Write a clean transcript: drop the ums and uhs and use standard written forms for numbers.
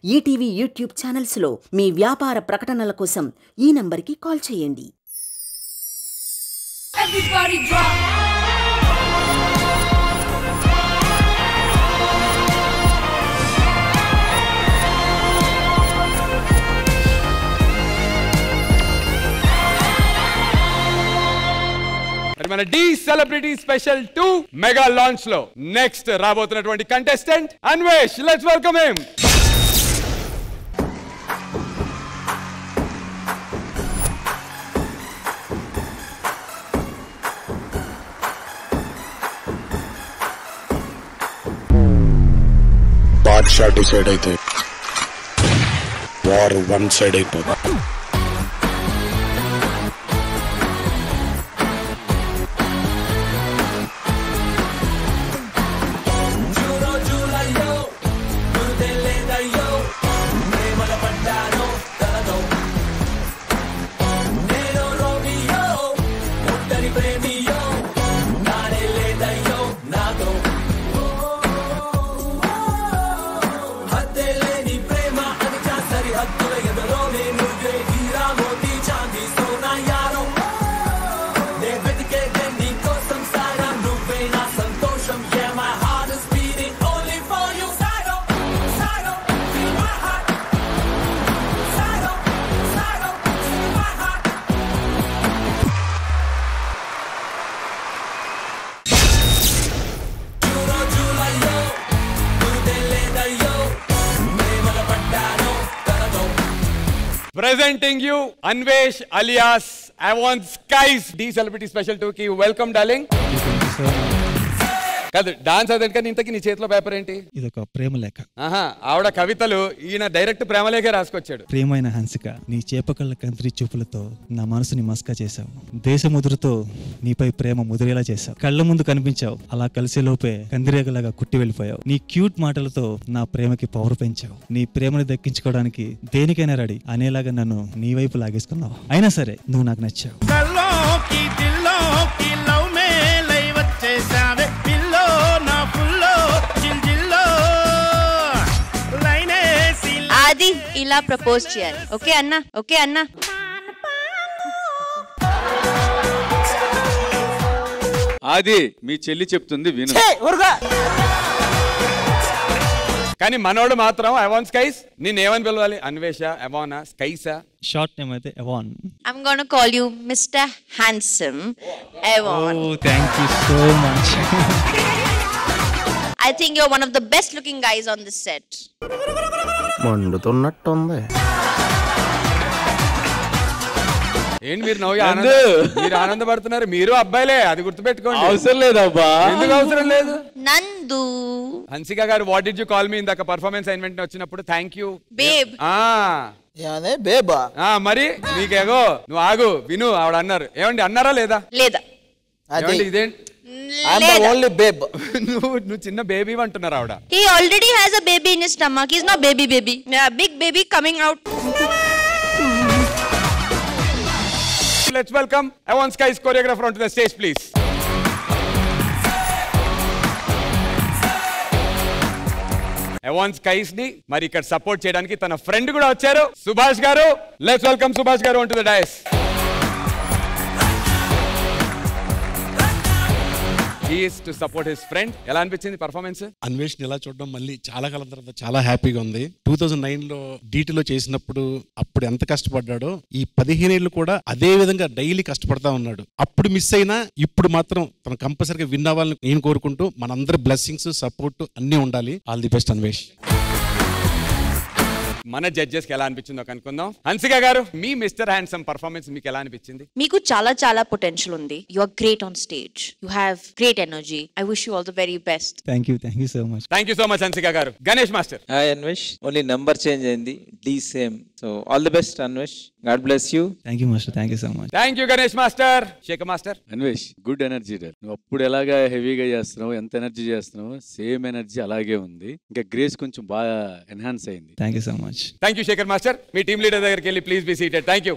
ETV YouTube ఛానల్స్లో మీ వ్యాపార ప్రకటనల కోసం ఈ నంబర్కి కాల్ చేయండి. Everybody drop. మన the celebrity special 2 mega launch లో నెక్స్ట్ రాబోతున్నటువంటి contestant Anvesh. Let's welcome him. Badshah decide అయితే వార్ వన్ సైడ్ అయిపోతుంది. Presenting you Anvesh alias Avon Skies D Celebrity Special 2 ki welcome darling. కాదు డాన్స్ అదంటే కానీ ఇంతకీ నీ చేతిలో పేపర్ ఏంటి? ఇదొక ప్రేమ లేఖ. ఆవిడ కవితలు, ఈయన డైరెక్ట్ ప్రేమ లేఖ రాసుకొచ్చాడు. ప్రియమైన హన్సిక, నీ చేపకళ్ళ కంత్రి చూపులతో నా మనసుని మస్కా చేశావు. దేశ ముదురుతో నీపై ప్రేమ ముదిరేలా చేశావు. కళ్ళ ముందు కనిపించావు, అలా కలిసే లోపే కందిరేగలాగా కుట్టి వెళ్ళిపోయావు. నీ క్యూట్ మాటలతో నా ప్రేమకి పవర్ పెంచావు. నీ ప్రేమని దక్కించుకోవడానికి దేనికైనా రెడీ అనేలాగా నన్ను నీ వైపు లాగేసుకున్నావు. అయినా సరే నువ్వు నాకు నచ్చావు. అది ఇలా ప్రపోజ్ చేయాలి. ఓకే అన్నా? ఓకే అన్నా? అది మీ చెల్లి చెప్తుంది విను. కానీ మనోడు మాత్రం అవాన్ స్కైస్. నేనేమని పిలవాలి? అన్వేష, అవానా, స్కైసా? షార్ట్ నేమ్ అయితే అవాన్. I'm gonna call you Mr. Handsome Avon. Oh, thank you so much. I think you're one of the best looking guys on this set. మండుతున్నట్టుంది. ఏంటి మీరు మీరు ఆనందపడుతున్నారు? మీరు అబ్బాయిలే, అది గుర్తుపెట్టుకోండి. అవసరం లేదబ్బా. ఎందుకు అవసరం లేదు? నందు. హన్సిక గారు, what did you call me ఇందాక పర్ఫార్మెన్స్ ఈవెంట్ వచ్చినప్పుడు? Thank you babe. బేబా మరి నీకేగో నువ్వు ఆగు విను. ఆవిడ అన్నారు. ఏమండి అన్నారా లేదా? లేదా. ఇదేంటి ఓన్లీ బేబ్. నువ్వు చిన్న బేబీ అంటున్నారు ఆవిడ. He already has a baby in his stomach. He's not baby. Yeah, big baby coming out. Let's welcome Avon Skies choreographer onto the stage, please. Avon Skies ని మరి ఇక్కడ సపోర్ట్ చేయడానికి తన friend కూడా వచ్చారు, సుభాష్ గారు. Let's welcome సుభాష్ గారు onto the dais. He is to support his friend. ఎలా అనిపించింది పర్ఫార్మెన్స్? అన్వేష్ ఇలా చూడడం మళ్ళీ చాలా కాలం తర్వాత చాలా హ్యాపీగా ఉంది. 2009 లో డీటీలో చేసినప్పుడు అప్పుడు ఎంత కష్టపడ్డాడో ఈ 15 ఏళ్ళు కూడా అదే విధంగా డైలీ కష్టపడతా ఉన్నాడు. అప్పుడు మిస్ అయినా ఇప్పుడు మాత్రం తను కంపల్సరీగా విన్ అవ్వాలని నేను కోరుకుంటూ మనందరి బ్లెస్సింగ్స్ సపోర్ట్ అన్నీ ఉండాలి. All the best Anvesh. మన జడ్జెస్ కి ఎలా అనిపించిందో కనుక్కుందాం. హన్సిక గారు, మీ మిస్టర్ హ్యాండ్సమ్ పర్ఫార్మెన్స్ మీకు ఎలా అనిపించింది? మీకు చాలా పొటెన్షియల్ ఉంది. You are great on stage. You have great energy. I wish you all the very best. Thank you so much. Thank you so much Hansika గారు. Ganesh master. Hi Anvesh, only number change అయింది, the same. So all the best Anvesh. God bless you. Thank you master. Thank you so much. Thank you Ganesh master. Shekhar master. Anvesh, good energy. నువ్వు అప్పుడు ఎలాగా హెవీగా చేస్తున్నావు, ఎంత energy చేస్తున్నావు, same energy అలాగే ఉంది. ఇంకా గ్రేస్ కొంచెం బాగా ఎన్హాన్స్ అయింది. Thank you so much. Thank you Shekhar master. మీ టీమ్ లీడర్ దగ్గరికి వెళ్ళి please be seated. Thank you.